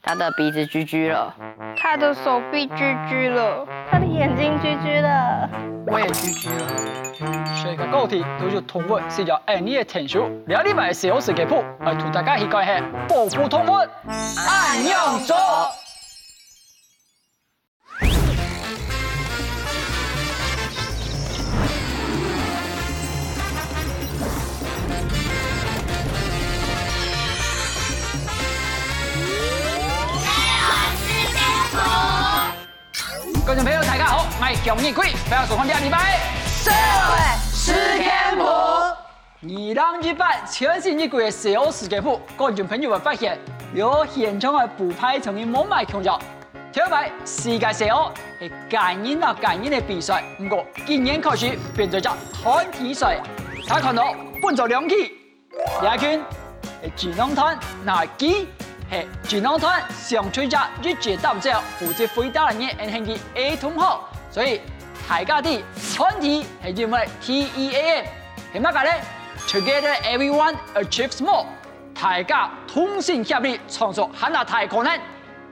它的鼻子居居了，他的手臂居居了，他的眼睛居居了，我也居居了。所以個高鐵到咗動物是由你嘅聽數，兩禮拜小時嘅鋪，嚟同大家去講下保護動物按樣做。觀眾朋友大家好，我係強熱鬼，歡迎收看呢個禮拜社會實驗譜。2018全新一季嘅社會實驗譜，觀眾朋友會發現有現場嘅補拍從嘅冇賣強調，條牌世界社會係感應嘅比賽，不過今年開始變做咗團體賽。大家看到分咗兩期，第一圈係智能團拿機。係智能團上吹者一節到之後負責回答人嘅興趣 A 同學，所以大家啲團體係叫咩 TEAM 係乜嘅咧 ？Together everyone achieves more， 大家同心協力創造很大可能。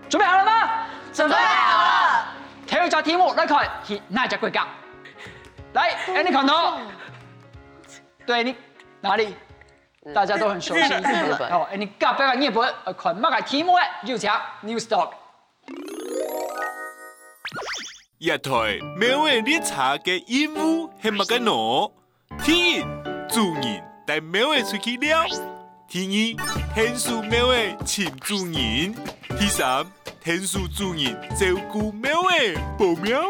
準備好了嗎？準備好了。挑戰題目來看係哪隻國家？來，你看到？對你哪裡？大家都很熟悉日本。哦，你夾俾個日本看乜嘅題目咧？要請 New Stock。一台秒嘅列車嘅任務係乜嘅喏？第一，主人帶秒嘅出去了；第二，天數秒嘅請主人；第三，天數主人照顧秒嘅保鏢。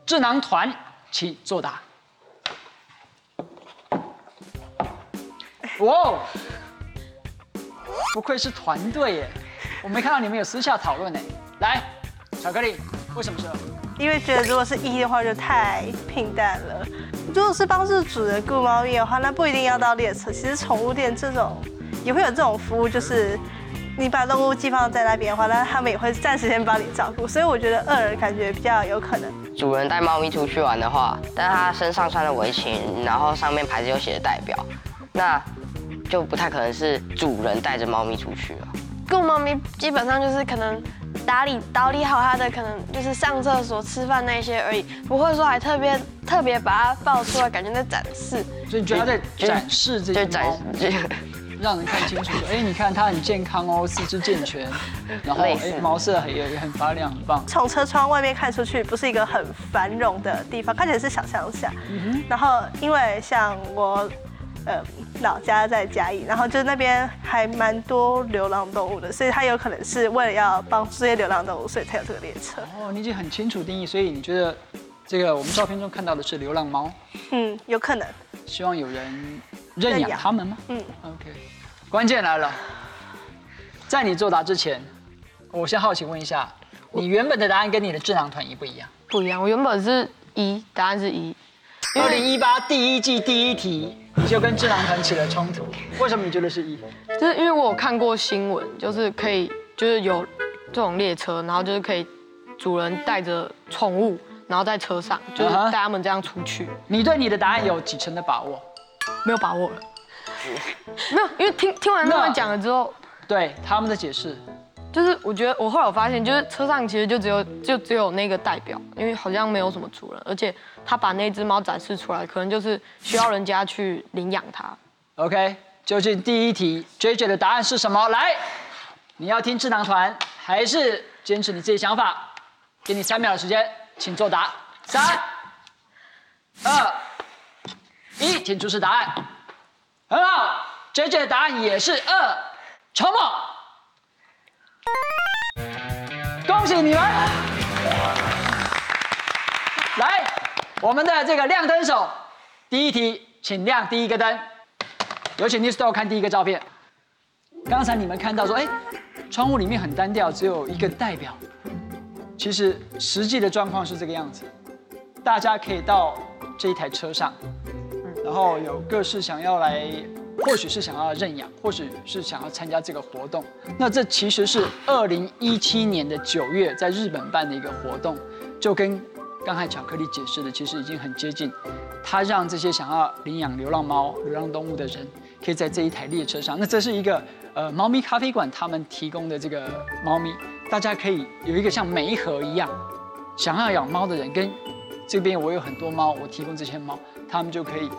智囊團。請作答。哇，不愧是團隊耶！我沒看到你們有私下討論呢。來，巧克力，為什麼是2？因為覺得如果是1的話就太平淡了。如果是幫助主人顧貓咪的話，那不一定要到列車。其實寵物店這種也會有這種服務，就是你把動物寄放在那邊的話，那他們也會暫時先幫你照顧。所以我覺得2感覺比較有可能。主人帶貓咪出去玩的話，但是他身上穿的圍裙，然後上面牌子又寫着代表，那就不太可能是主人帶着貓咪出去了。顧貓咪基本上就是可能打理好它的，可能就是上廁所、吃飯那些而已，不會說還特別把它抱出來，感覺在展示。所以你覺得他在展示這些貓？讓人看清楚，你看它很健康哦，四肢健全，然後毛色也很發亮，很棒。從車窗外面看出去，不是一個很繁榮的地方，看起來是小鄉下。然後因為像我，老家在嘉義，然後就那邊還蠻多流浪動物的，所以它有可能是為了要幫助這些流浪動物，所以才有這個列車。哦，你已經很清楚定義，所以你覺得這個我們照片中看到的是流浪貓？有可能。希望有人認養他們嗎？OK。關鍵來了，在你作答之前，我先好奇問一下，你原本的答案跟你的智囊團一不一樣？不一樣，我原本是1，答案是1。2018第1季第1題就跟智囊團起了衝突，為什麼你覺得是1？就是因為我有看過新聞，就是可以，就是有這種列車，然後就是可以主人帶着寵物，然後在車上，就是帶他們這樣出去。你對你的答案有幾成的把握？沒有把握了。沒有，因為聽完他們講了之後，對他們的解釋，就是我覺得我後來有發現，就是車上其實就只有那個代表，因為好像沒有什麼主人，而且他把那隻貓展示出來，可能就是需要人家去領養它。OK， 究竟第1題 JJ 的答案是什麼？來，你要聽智囊團，還是堅持你自己想法？給你3秒的時間，請作答。3、2、1，請出示答案。很好 ，JJ 的答案也是2，超猛！恭喜你們！來，我們的這個亮燈手，第1題請亮第1個燈。有請 New Store 看第1個照片。剛才你們看到說，窗戶裡面很單調，只有一個代表。其實實際的狀況是這個樣子，大家可以到這一台車上。然後有各式想要來，或許是想要認養，或許是想要參加這個活動。那這其實是2017年的9月在日本辦的一個活動，就跟剛才巧克力解釋的其實已經很接近。他讓這些想要領養流浪貓、流浪動物的人可以在这一台列车上。那这是一个猫咪咖啡馆他们提供的这个猫咪，大家可以有一个像媒合一样，想要养猫的人跟这边我有很多猫，我提供这些猫，他们就可以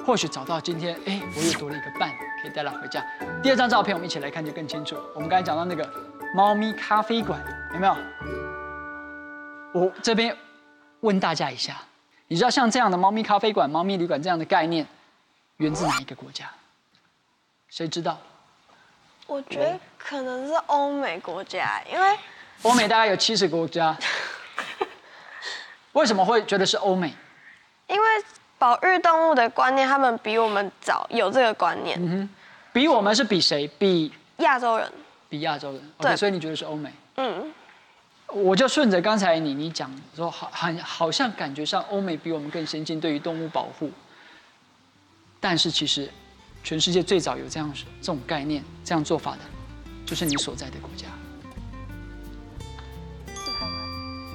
或许找到今天我又多了一个伴，可以带它回家。第二张照片我们一起来看就更清楚。我们刚才讲到那个猫咪咖啡馆，有没有？我这边问大家一下，你知道像这样的猫咪咖啡馆、猫咪旅馆这样的概念，源自哪一个国家？谁知道？我觉得可能是欧美国家，因为欧美大概有70个国家。为什么会觉得是欧美？因为保育动物的观念，他们比我们早有这个观念。比我们是比谁？比亚洲人。比亚洲人。对， OK， 所以你觉得是欧美？嗯。我就顺着刚才你讲说，好像感觉上欧美比我们更先进，对于动物保护。但是其实，全世界最早有这种概念、这样做法的，就是你所在的国家，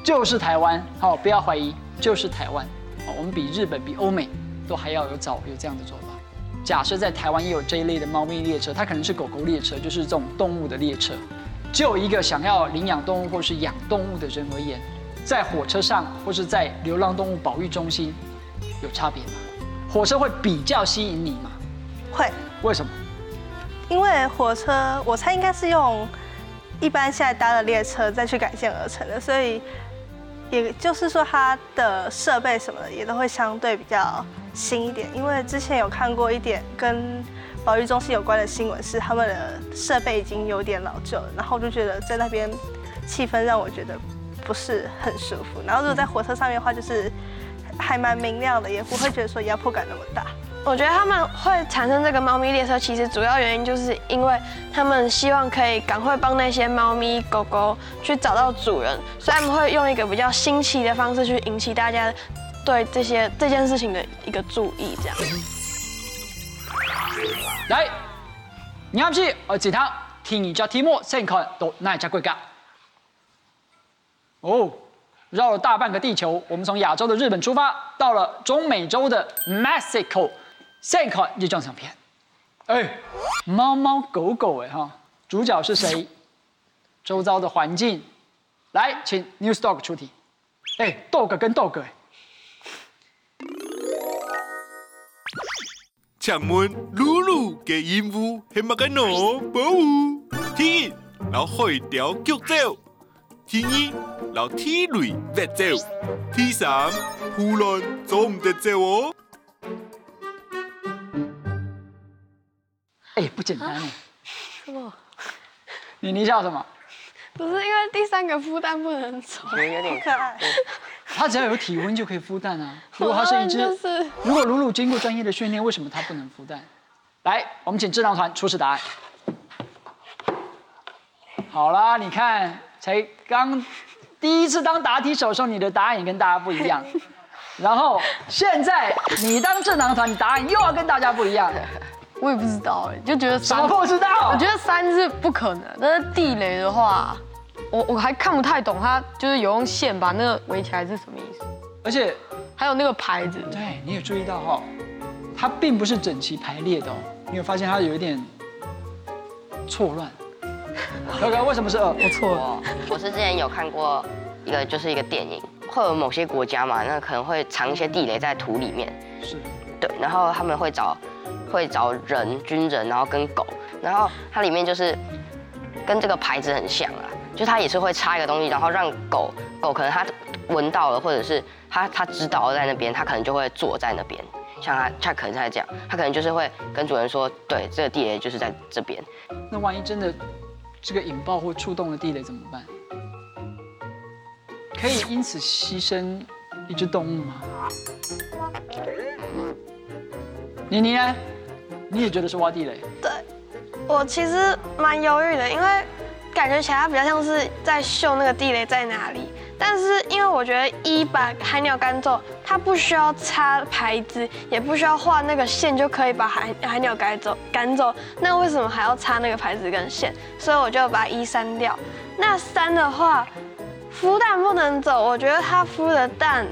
就是台湾。好，不要怀疑，就是台湾。好，我们比日本、比欧美都还要有这样的做法。假设在台湾也有这一类的猫咪列车，它可能是狗狗列车，就是这种动物的列车。就一个想要领养动物或是养动物的人而言，在火车上或是在流浪动物保育中心有差别吗？火车会比较吸引你吗？会。为什么？因为火车，我猜应该是用一般现在搭的列车再去改建而成的，所以也就是说它的设备什么的也都会相对比较新一点。因为之前有看过一点跟保育中心有关的新闻，是他们的设备已经有点老旧了，然后我就觉得在那边气氛让我觉得不是很舒服。然后如果在火车上面的话，就是还蛮明亮的，也不会觉得说压迫感那么大。我觉得他们会产生这个猫咪列车，其实主要原因就是因为他们希望可以赶快帮那些猫咪狗狗去找到主人，所以他们会用一个比较新奇的方式去引起大家对这件事情的一个注意，这样。来，你啱知我自他天兒隻天魔先看到那一家貴格。哦，繞了大半個地球，我們從亞洲的日本出發，到了中美洲的 Mexico， 先看這張相片。貓貓狗狗哈，主角是誰？周遭的環境。來，請 News Dog 出題。dog 跟 dog 請問露露嘅任務係乜嘅喏？保護天一，然後海雕腳走；天二，然後天雷別走；天三，胡亂做唔得走哦。不簡單哎。什麼？你笑什麼？不是因為第三個孵蛋不能走，有點可愛。它只要有體溫就可以孵蛋啊！如果它是一隻，如果魯魯經過專業的訓練，為什麼它不能孵蛋？來，我們請智囊團出示答案。好啦，你看，才剛第一次當答題手的時候，你的答案也跟大家不一樣。然後現在你當智囊團，你答案又要跟大家不一樣。我也不知道就覺得什麼不知道？我覺得3是不可能，但是地雷的話。我還看不太懂，他就是有用線把那個圍起來是什麼意思？而且還有那個牌子，對，你有注意到哈，它並不是整齊排列的哦。你有發現它有一點錯亂。OK， 為什麼是2？我錯了。我是之前有看過一個電影，會有某些國家嘛，那可能會藏一些地雷在土裡面。是。對，然後他們會找人、軍人，然後跟狗，然後它裡面就是跟這個牌子很像啊。就它也是會插一個東西，然後讓狗可能它聞到了，或者是它知道在那邊，它可能就會坐在那邊。像它可能在這樣，它可能就是會跟主人說，對，這個地雷就是在這邊。那萬一真的這個引爆或觸動了地雷怎麼辦？可以因此犧牲一隻動物嗎？妮妮呢？你也覺得是挖地雷？對，我其實蠻猶豫的，因為感覺起來它比較像是在秀那個地雷在哪裡，但是因為我覺得一把海鳥趕走，它不需要插牌子，也不需要畫那個線就可以把海鳥趕走，那為什麼還要插那個牌子跟線？所以我就把1刪掉。那3的話，孵蛋不能走，我覺得它孵的蛋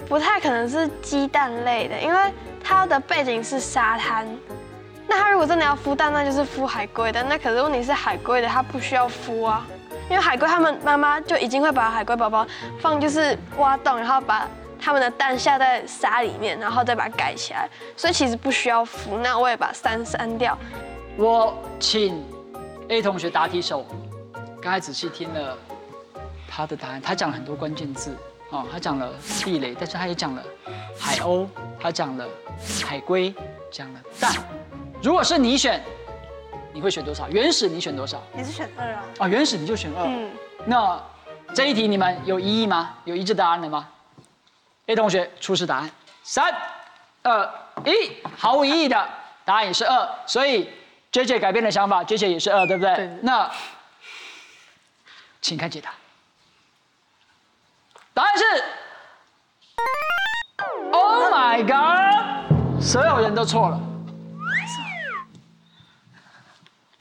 不太可能是雞蛋類的，因為它的背景是沙灘。那它如果真的要孵蛋，那就是孵海龟的。那可是问题是海龟的它不需要孵啊，因为海龟它们妈妈就已经会把海龟宝宝放就是挖洞，然后把它们的蛋下在沙里面，然后再把它盖起来，所以其实不需要孵。那我也把3删掉。我请 A 同学答题手，刚才仔细听了他的答案，他讲了很多关键字哦，他讲了地雷，但是他也讲了海鸥，他讲了海龟，讲了蛋。如果是你选，你会选多少？原始你选多少？也是选2啊。啊，原始你就选2。嗯，那这一题你们有异议吗？有一致答案的吗 ？A 同学出示答案，3、2、1，毫无异议的答案也是2，所以 JJ 改变了想法 ，JJ 也是2，对不对？对。那请看解答，答案是 ，Oh my God， 所有人都错了。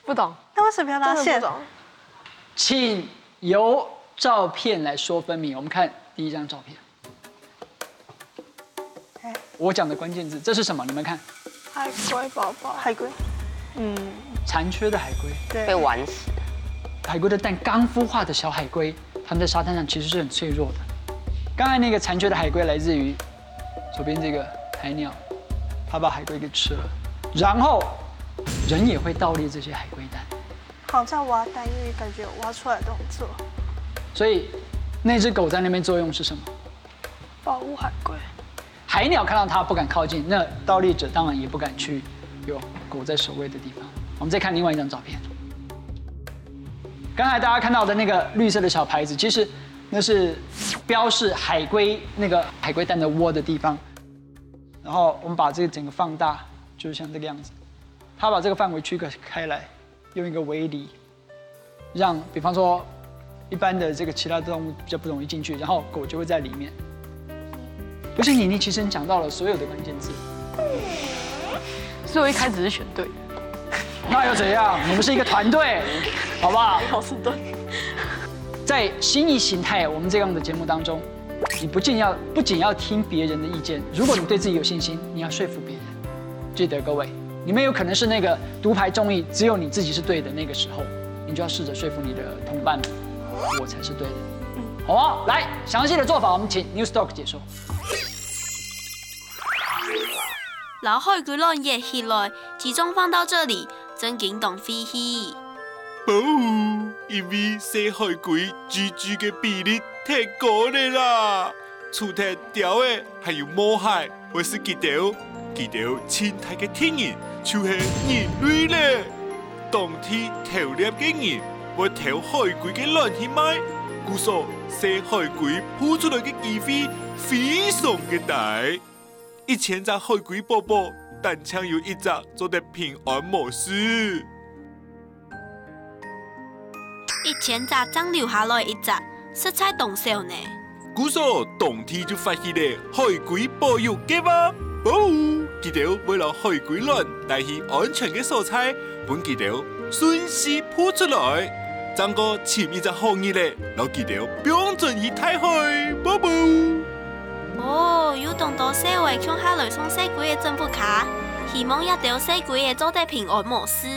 不懂。那为什么要拉线？请由照片来说分明。我们看第一张照片。我讲的关键字，这是什么？你们看。海龟宝宝，海龟。残缺的海龟。对。被玩死。海龟的蛋刚孵化的小海龟，它们在沙滩上其实是很脆弱的。刚才那个残缺的海龟来自于左边这个海鸟，它把海龟给吃了，然后人也会盗猎这些海龟蛋。好像挖蛋，因为感觉有挖出来的动作。所以那只狗在那边作用是什么？保护海龟。海鸟看到它不敢靠近，那盗猎者当然也不敢去有狗在守卫的地方。我们再看另外一张照片。刚才大家看到的那个绿色的小牌子，其实那是标示海龟那个海龟蛋的窝的地方。然后我们把这个整个放大，就是像这个样子。它把这个范围区隔开来，用一个围篱，让比方说一般的这个其他动物比较不容易进去，然后狗就会在里面。不是你其实讲到了所有的关键字，所以我一开始是选对。那又怎样？你们是一个团队，好不好？好是对。在新意形态我们这样的节目当中，你不仅要听别人的意见，如果你对自己有信心，你要说服别人。记得各位，你们有可能是那个独排众议，只有你自己是对的那个时候，你就要试着说服你的同伴们，我才是对的。好不好？来，详细的做法我们请 Newstalk 解说。老海龟卵液起来，集中放到这里，真惊动飞起。保护，因为小海龟居住的比例太高了啦，除太条的还有母海或是几条生态的天然，就是人类咧。当天偷猎的人会偷海龟的卵去卖，故所小海龟孵出来的机会非常的大。1000只海龟宝宝，但抢有1只做得平安无事。1000只长留下来1只，实在动手呢。故所当天就发起了海龟保育计划，保护记得为了海龟卵带去安全的所在，本记得顺势孵出来。整个前一只行业咧，老记得不用准去太海，宝宝。哦，有当到社会抢下来送小龟的政府卡，希望一条小龟会做得平安无事。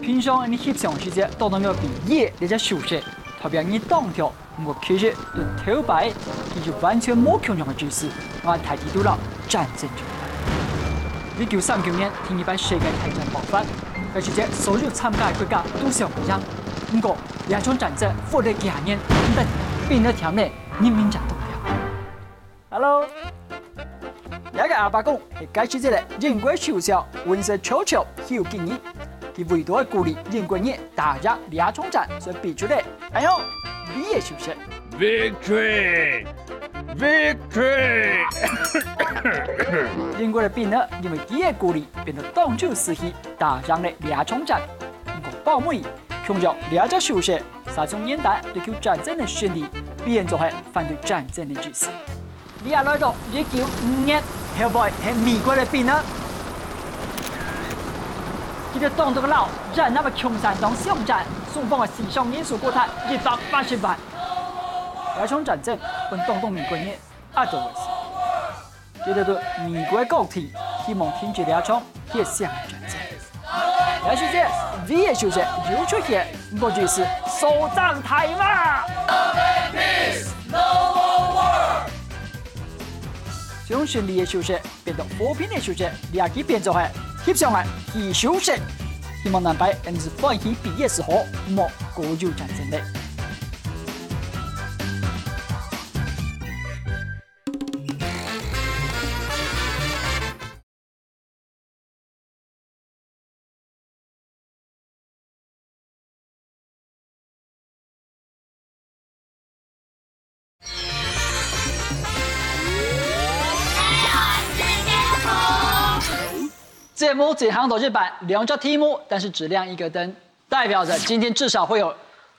平常你翕相时节，到要比夜你才休息，特别你当条，我其实用头摆，他就完全冇强样的姿势，我睇睇到啦，战争就1939年，第2擺世界大戰爆發，嗰時節所有參加嘅國家都想一樣，不過兩場戰爭過了幾十年，但變咗條呢，人民戰鬥了。Hello。一個阿伯公係解釋咗嚟，人國小小，溫室悄悄，有經驗。佢唯獨係鼓勵人國人打入兩場戰，所以比出嚟，哎呦，你也休息。Victory！ Victory！ 英国的兵呢，因为几个孤立，变得动就死气，打上了两场战。不过鲍妹强调两者休息，3种年代对抗战争的胜利，必然就系反对战争的局势。你也来到1955年，会不会系美国的兵呢？这个动作的老人那么穷山东巷战，双方的死伤人数过太180万。两场战争本动动美国人压倒为胜。接着对美国的国体，希望停止两场血腥战争。但是这V的消息又出现，我就是首战台嘛。这种胜利的消息变成和平的消息，两极变做系翕上来是消息。希望南北人是欢喜毕业时候莫国有战争的。节目这行都是版2个题目，但是只亮1个灯，代表着今天至少会有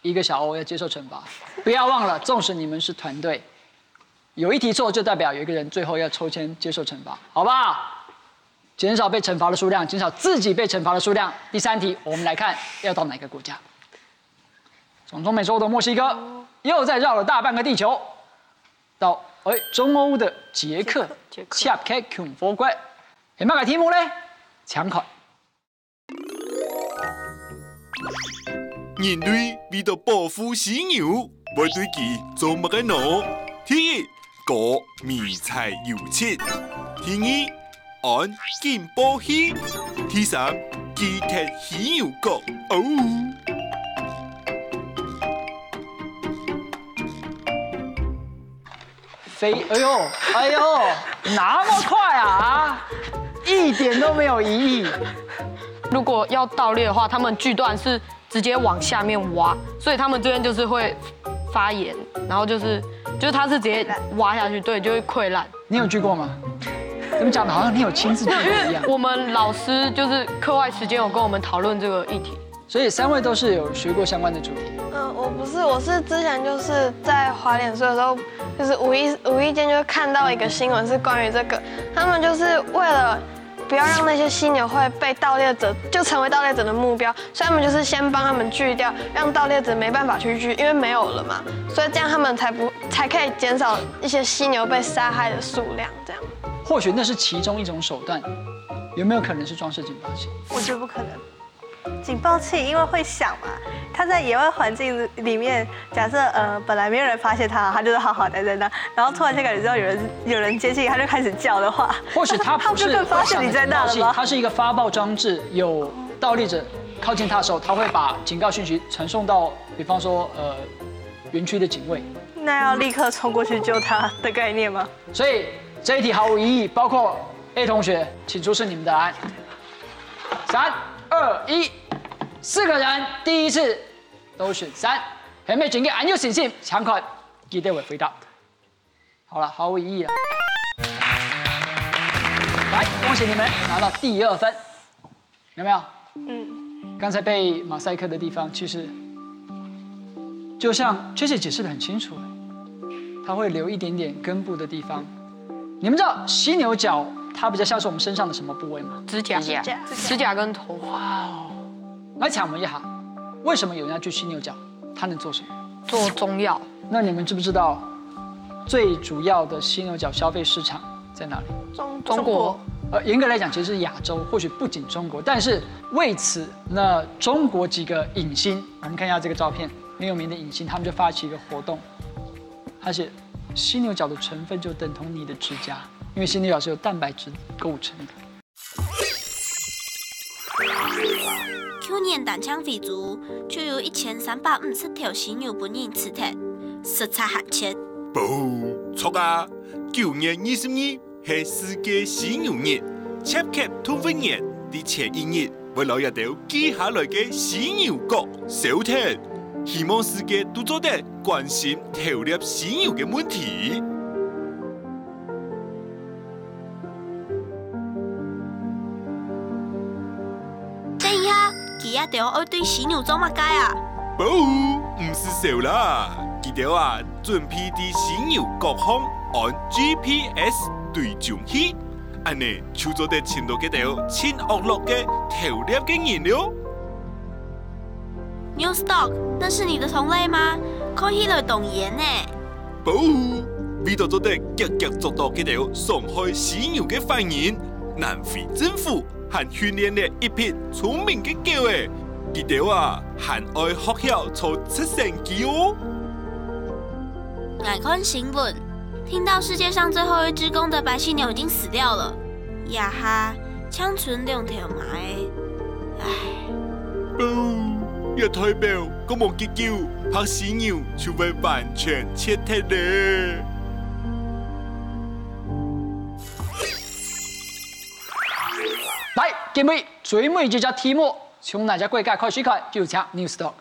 1个小欧要接受惩罚。不要忘了，纵使你们是团队，有一题错就代表有一个人最后要抽签接受惩罚，好不好？减少被惩罚的数量，减少自己被惩罚的数量。第3题，我们来看要到哪个国家？从中美洲的墨西哥，又再绕了大半个地球，到中欧的捷克，切开共和国。有咩个题目呢？抢看。人类为了保护犀牛，要对其做乜嘅喏？第一，割迷彩油漆；第二，按金箔器；第三，击踢犀牛角。哦。哎呦，那么快啊！一点都没有疑义。如果要盗猎的话，他们锯断是直接往下面挖，所以他们这边就是会发炎，然后就是它是直接挖下去，对，就会溃烂。你有锯过吗？怎么讲的好像你有亲自锯过一样？我们老师就是课外时间有跟我们讨论这个议题。所以3位都是有学过相关的主题。我不是，我是之前就是在滑脸书的时候，就是无意间就看到一个新闻是关于这个，他们就是为了不要让那些犀牛会被盗猎者就成为盗猎者的目标，所以他们就是先帮他们锯掉，让盗猎者没办法去锯，因为没有了嘛，所以这样他们才可以减少一些犀牛被杀害的数量，这样。或许那是其中一种手段，有没有可能是装饰警报器？我觉得不可能。警报器因为会响嘛，它在野外环境里面，假设本来没有人发现它就是好好待在那，然后突然间感觉到有人接近，它就开始叫的话，或许它不是就更发现你在那了吗？它是一个发报装置，有盗猎者靠近它的时候，它会把警告讯息传送到，比方说园区的警卫。那要立刻冲过去救它的概念吗？所以这一题毫无疑义，包括 A 同学，请出示你们的答案。3、2、1， 4个人第一次都选3，有没有警戒很有信心？抢看记得会回答。好了，毫无疑义了。来，恭喜你们拿到第2分，有没有？刚才被马赛克的地方，其实就像确实解释得很清楚，它会留一点点根部的地方。你们知道犀牛角它比较像是我们身上的什么部位吗？指甲跟头发。哇哦！来抢问一下，为什么有人要锯犀牛角？它能做什么？做中药。那你们知不知道最主要的犀牛角消费市场在哪里？中国。严格来讲，其实是亚洲，或许不仅中国，但是为此，那中国几个影星，我们看一下这个照片，很有名的影星，他们就发起一个活动，而且犀牛角的成分就等同你的指甲，因为犀牛角是由蛋白质构成的。去年单枪飞族就有1350条犀牛本人死体，实查核切。不错啊！9月22日是世界犀牛日，切克通分日的前一日，为了一道记下来嘅犀牛角小贴，希望世界都做得关心偷猎犀牛嘅问题。伊也着爱对犀牛做乜解啊？保护唔是笑啦，记得啊，准备伫犀牛各方按 GPS 对准去，安尼就做得牵到几条千恶落嘅头猎嘅人了。Newsdog， 那是你的同类吗？看起来懂言呢。保护为咗做得极极捉到几条伤害犀牛嘅犯人，南非政府还训练了一批聪明嘅狗诶，记得啊，还爱学校做直升机哦。我看新闻，听到世界上最后一只公的白犀牛已经死掉了，呀哈，枪存2条马诶，唉。也代表嗰冇急救，拍犀牛就会完全切脱咧。来，今日最尾这只题目，从哪家国家开始看，就请 Newsdog。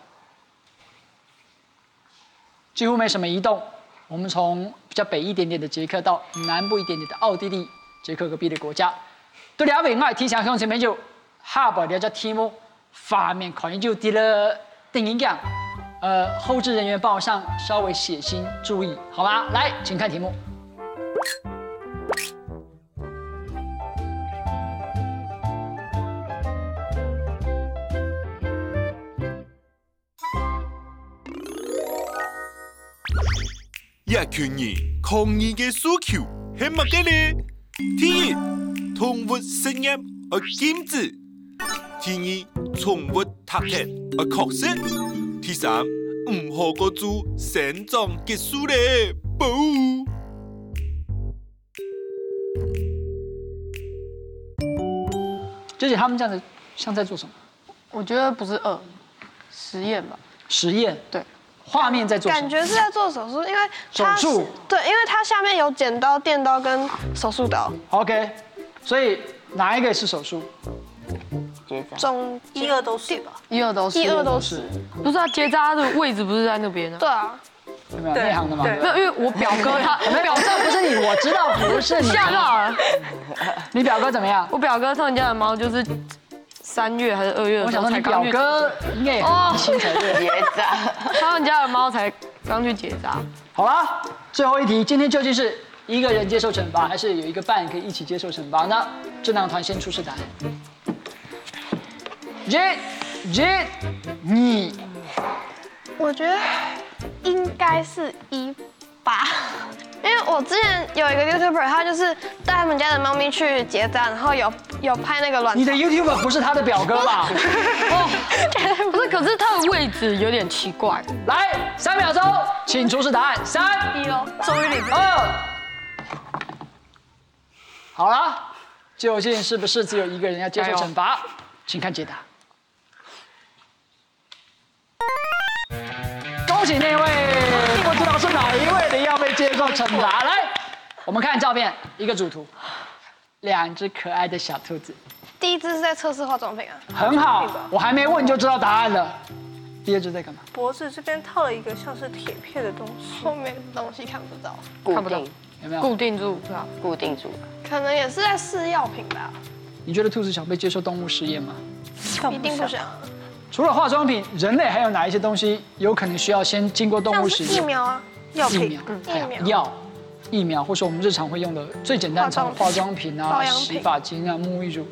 几乎没什么移动。我们从比较北一点点的捷克到南部一点点的奥地利，捷克隔壁的国家。对两位我提前向前面就下摆了只题目，画面可能就得了电影奖。后置人员帮我上稍微写心注意，好吗？来，请看题目。一群人抗议嘅诉求係乜嘅呢？第一，動物實驗要禁止；第二，寵物塔鐵要確實；第三，唔好個豬生長激素咧，保護。姐姐他们这样子像在做什么？我觉得不是实验吧？实验。对。画面在做什么？感觉是在做手术，因为它手术对，因为它下面有剪刀、电刀跟手术刀。OK， 所以哪一个是手术？结扎。中1、2都是吧？1、2都是。 1、2都是。不是啊，结扎的位置不是在那边啊？对啊。有没有内行的吗？没有，因为我表哥他表哥不是你，我知道不是你。吓到了。你表哥怎么样？我表哥他们家的猫就是3月还是2月的时候才刚去。我想说你表哥应该也很新才对。结扎。他们家的猫才刚去结扎。好了，最后一题，今天究竟是一个人接受惩罚，还是有一个伴可以一起接受惩罚呢？智囊团先出示答案。你，我觉得应该是1吧，因为我之前有一个 YouTuber， 他就是带他们家的猫咪去结扎，然后有拍那个卵巢。你的 YouTuber 不是他的表哥吧？哦，不是，可是他的位置有点奇怪。来，3秒钟，请出示答案。3、1哦，终于领2。好了，究竟是不是只有一个人要接受惩罚？请看解答。恭喜那位，不知道是哪一位的要被接受惩罚。来，我们看照片，一个主图，2只可爱的小兔子。第一只是在测试化妆品啊。很好，我还没问就知道答案了。第2只在干嘛？脖子这边套了一个像是铁片的东西，后面的东西看不到，固定有没有？固定住是吧？固定住。可能也是在试药品吧。你觉得兔子想被接受动物实验吗？一定不想。除了化妆品，人类还有哪一些东西有可能需要先经过动物实验？像是疫苗啊，药品，疫苗，或是我们日常会用的最简单的化妆品啊、洗发精啊、沐浴乳。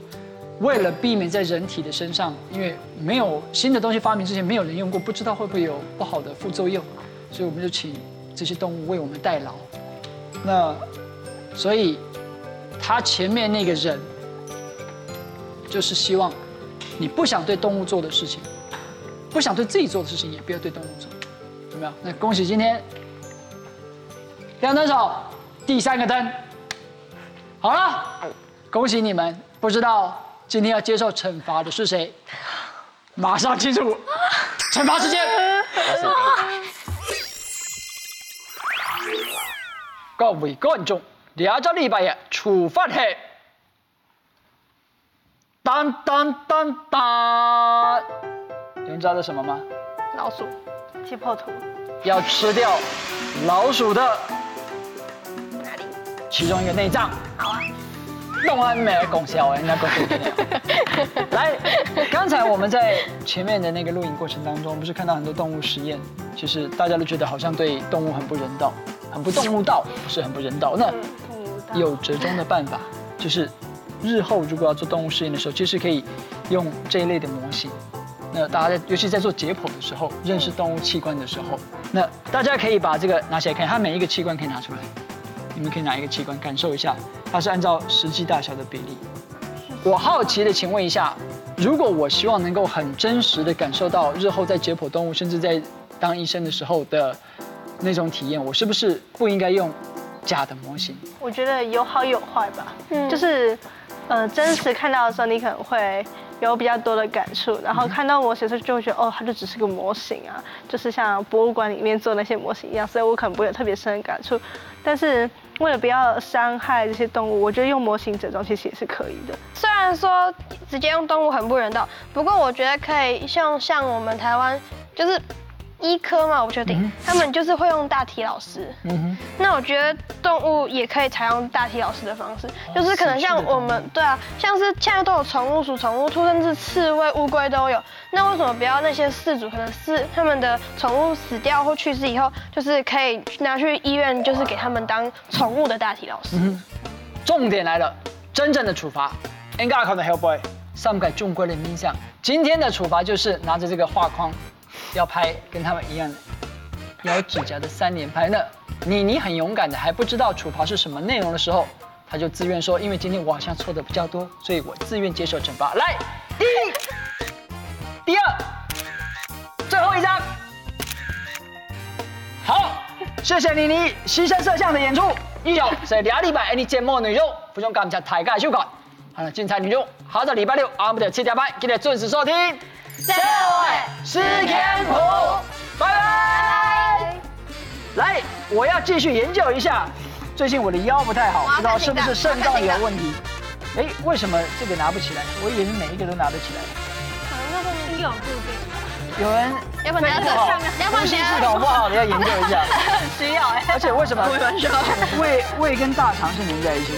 为了避免在人体的身上，因为没有新的东西发明之前，没有人用过，不知道会不会有不好的副作用，所以我们就请这些动物为我们代劳。那所以他前面那个人，就是希望你不想对动物做的事情，不想对自己做的事情，也不要对动物做，有没有？那恭喜今天亮灯手第3个灯，好了，恭喜你们！不知道今天要接受惩罚的是谁？马上进入惩罚时间。各位观众，这个礼拜的处罚是当当当当，你们知道这是什么吗？老鼠，解剖图，要吃掉老鼠的哪里？其中一个内脏。好啊。弄完没有功效，人家功夫。来，刚才我们在前面的那个录影过程当中，不是看到很多动物实验，其实大家都觉得好像对动物很不人道，很不动物道，不是很不人道。那有折中的办法，就是日后如果要做动物实验的时候，其实可以用这一类的模型。那大家尤其在做解剖的时候，认识动物器官的时候，那大家可以把这个拿起来看，它每一个器官可以拿出来，你们可以拿一个器官感受一下，它是按照实际大小的比例。我好奇的请问一下，如果我希望能够很真实的感受到日后在解剖动物，甚至在当医生的时候的那种体验，我是不是不应该用假的模型？我觉得有好有坏吧，就是真实看到的时候，你可能会有比较多的感触，然后看到模型的时候就会觉得哦，它就只是个模型啊，就是像博物馆里面做那些模型一样，所以我可能不会有特别深的感触。但是为了不要伤害这些动物，我觉得用模型整容其实也是可以的。虽然说直接用动物很不人道，不过我觉得可以像我们台湾就是医科嘛，我不确定，他们就是会用大体老师。那我觉得动物也可以采用大体老师的方式，就是可能像我们对啊，像是现在都有宠物鼠、宠物兔，甚至刺猬、乌龟都有。那为什么不要那些饲主可能是他们的宠物死掉或去世以后，就是可以拿去医院，就是给他们当宠物的大体老师？重点来了，真正的处罚。应该考的 Hellboy， 上改中国人民象。今天的处罚就是拿着这个画框。要拍跟他们一样的咬指甲的3连拍。那你很勇敢的，还不知道处罚是什么内容的时候，他就自愿说，因为今天我好像错的比较多，所以我自愿接受惩罚。来，第一、第二，最后一张。好，谢谢你牺牲摄像的演出。以上是2礼拜的节目内容，非常感谢大家的收看。好了，精彩内容下个礼拜6下午的7点半，记得准时收听。社会实验谱，拜拜。来，我要继续研究一下。最近我的腰不太好，不知道是不是肾脏有问题。哎，为什么这个拿不起来？我以为是每一个都拿得起来。可能那个心有不定。有人要不然拿呼吸系统不好，你要研究一下。需要哎。而且为什么胃跟大肠是连在一起？